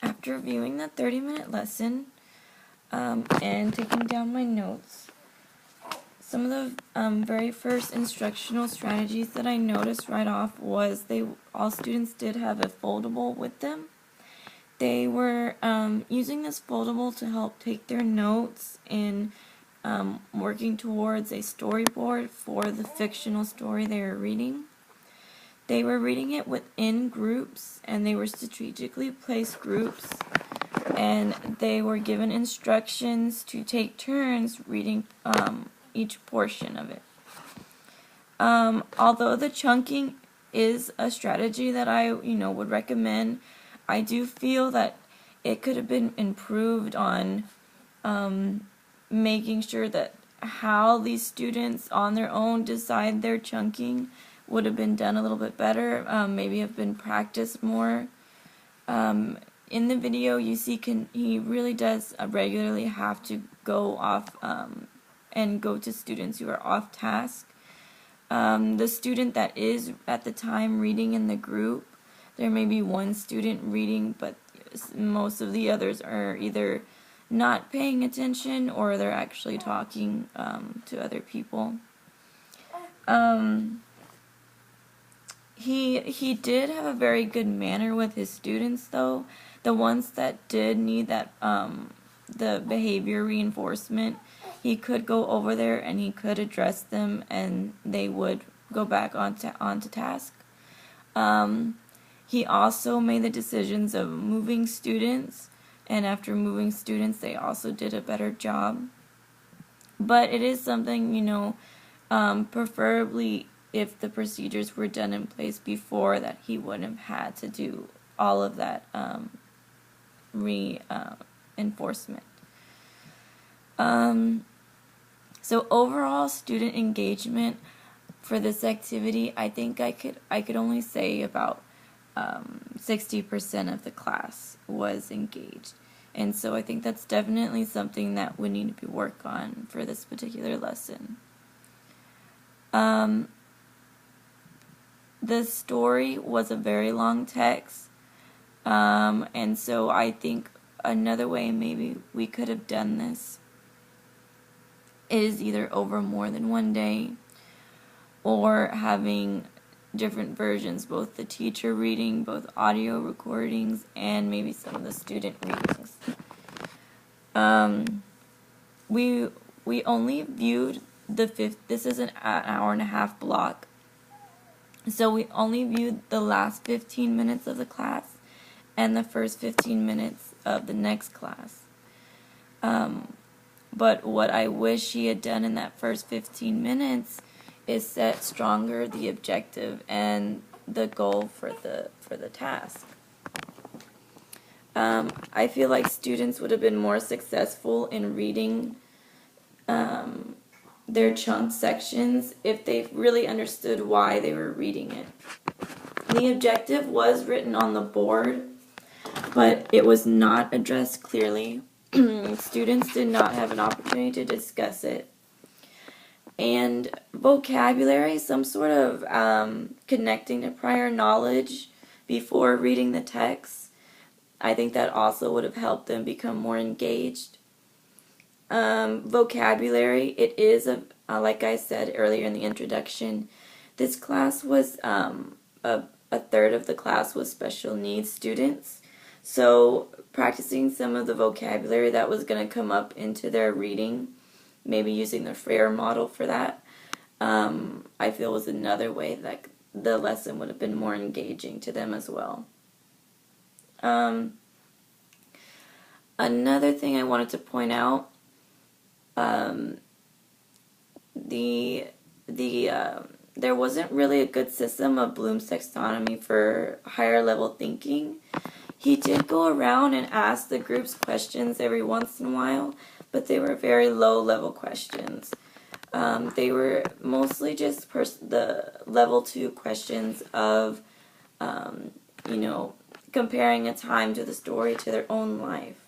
After viewing the 30-minute lesson and taking down my notes, some of the very first instructional strategies that I noticed right off was all students did have a foldable with them. They were using this foldable to help take their notes and working towards a storyboard for the fictional story they were reading. They were reading it within groups, and they were strategically placed groups, and they were given instructions to take turns reading each portion of it. Although the chunking is a strategy that I would recommend, I do feel that it could have been improved on making sure that how these students on their own decide their chunking would have been done a little bit better, maybe have been practiced more. In the video, you see he really does regularly have to go off and go to students who are off task. The student that is at the time reading in the group, there may be one student reading, but most of the others are either not paying attention or they're actually talking to other people. He did have a very good manner with his students, though. The ones that did need that the behavior reinforcement, he could go over there and he could address them, and they would go back onto task. He also made the decisions of moving students, and after moving students, they also did a better job. But it is something, preferably if the procedures were done in place before, that he wouldn't have had to do all of that reinforcement. So overall student engagement for this activity, I think I could only say about 60% of the class was engaged. And so I think that's definitely something that we need to work on for this particular lesson. The story was a very long text, and so I think another way maybe we could have done this is either over more than one day, or having different versions, both the teacher reading, both audio recordings, and maybe some of the student readings. We only viewed this is an hour and a half block, so we only viewed the last 15 minutes of the class and the first 15 minutes of the next class. But what I wish he had done in that first 15 minutes is set stronger the objective and the goal for the task. I feel like students would have been more successful in reading their chunk sections if they really understood why they were reading it. The objective was written on the board, but it was not addressed clearly. Students did not have an opportunity to discuss it. And vocabulary, some sort of connecting to prior knowledge before reading the text, I think that also would have helped them become more engaged. Vocabulary, it is, like I said earlier in the introduction, this class was, a third of the class was special needs students. So practicing some of the vocabulary that was going to come up into their reading, maybe using the Frayer model for that, I feel was another way that the lesson would have been more engaging to them as well. Another thing I wanted to point out, there wasn't really a good system of Bloom's taxonomy for higher level thinking. He did go around and ask the groups questions every once in a while, but they were very low level questions. They were mostly just the level 2 questions of, comparing a time to the story to their own life,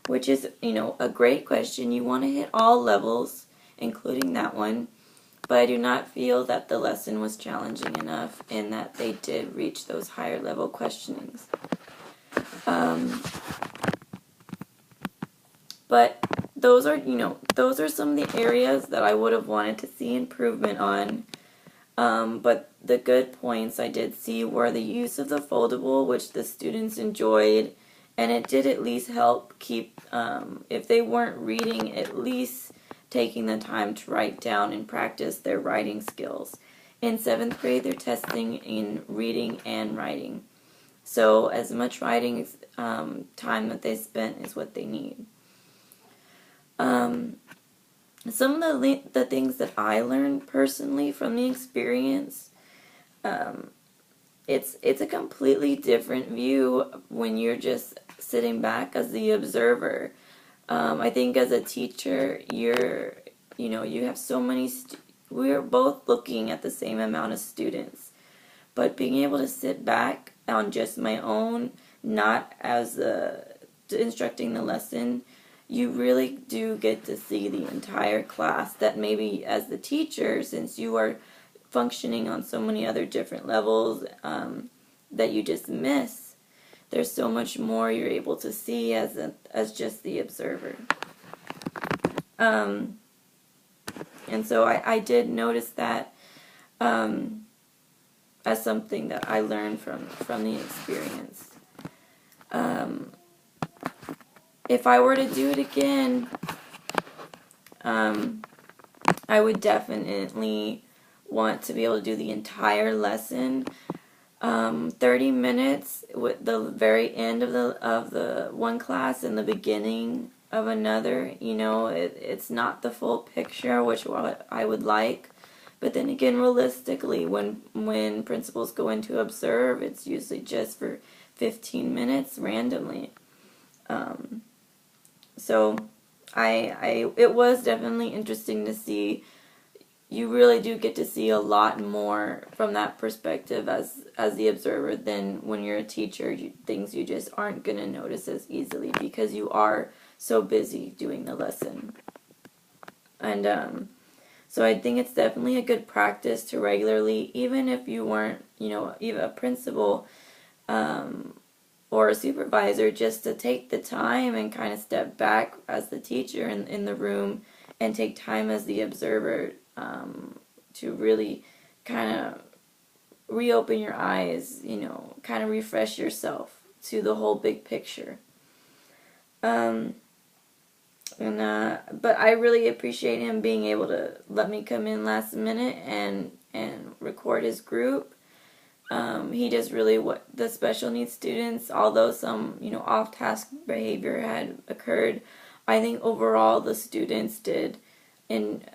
which is, a great question. You want to hit all levels, including that one, but I do not feel that the lesson was challenging enough in that they did reach those higher level questionings. But those are, those are some of the areas that I would have wanted to see improvement on. But the good points I did see were the use of the foldable, which the students enjoyed, and it did at least help keep, if they weren't reading, at least taking the time to write down and practice their writing skills. In 7th grade, they're testing in reading and writing. So as much writing time that they spent is what they need. Some of the things that I learned personally from the experience, it's a completely different view when you're just sitting back as the observer. I think as a teacher, you have so many, we're both looking at the same amount of students, but being able to sit back on just my own, not as instructing the lesson, you really do get to see the entire class that maybe as the teacher, since you are functioning on so many other different levels that you just miss, there's so much more you're able to see as just the observer. And so I did notice that as something that I learned from the experience. If I were to do it again, I would definitely want to be able to do the entire lesson. 30 minutes with the very end of the one class and the beginning of another. It's not the full picture, which I would like. But then again, realistically, when principals go in to observe, it's usually just for 15 minutes randomly. So it was definitely interesting to see. You really do get to see a lot more from that perspective as the observer than when you're a teacher. Things you just aren't going to notice as easily because you are so busy doing the lesson. And so I think it's definitely a good practice to regularly, even if you weren't, even a principal or a supervisor, just to take the time and kind of step back as the teacher in the room and take time as the observer to really kind of reopen your eyes, kind of refresh yourself to the whole big picture. But I really appreciate him being able to let me come in last minute and record his group. He does really what the special needs students, although some, off-task behavior had occurred, I think overall the students did and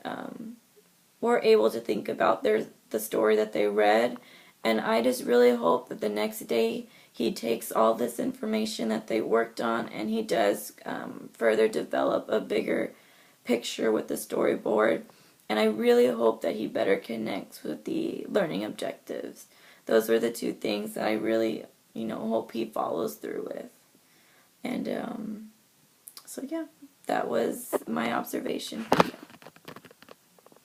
were able to think about the story that they read. And I just really hope that the next day he takes all this information that they worked on and he does further develop a bigger picture with the storyboard. And I really hope that he better connects with the learning objectives. Those were the two things that I really, hope he follows through with. And so yeah, that was my observation.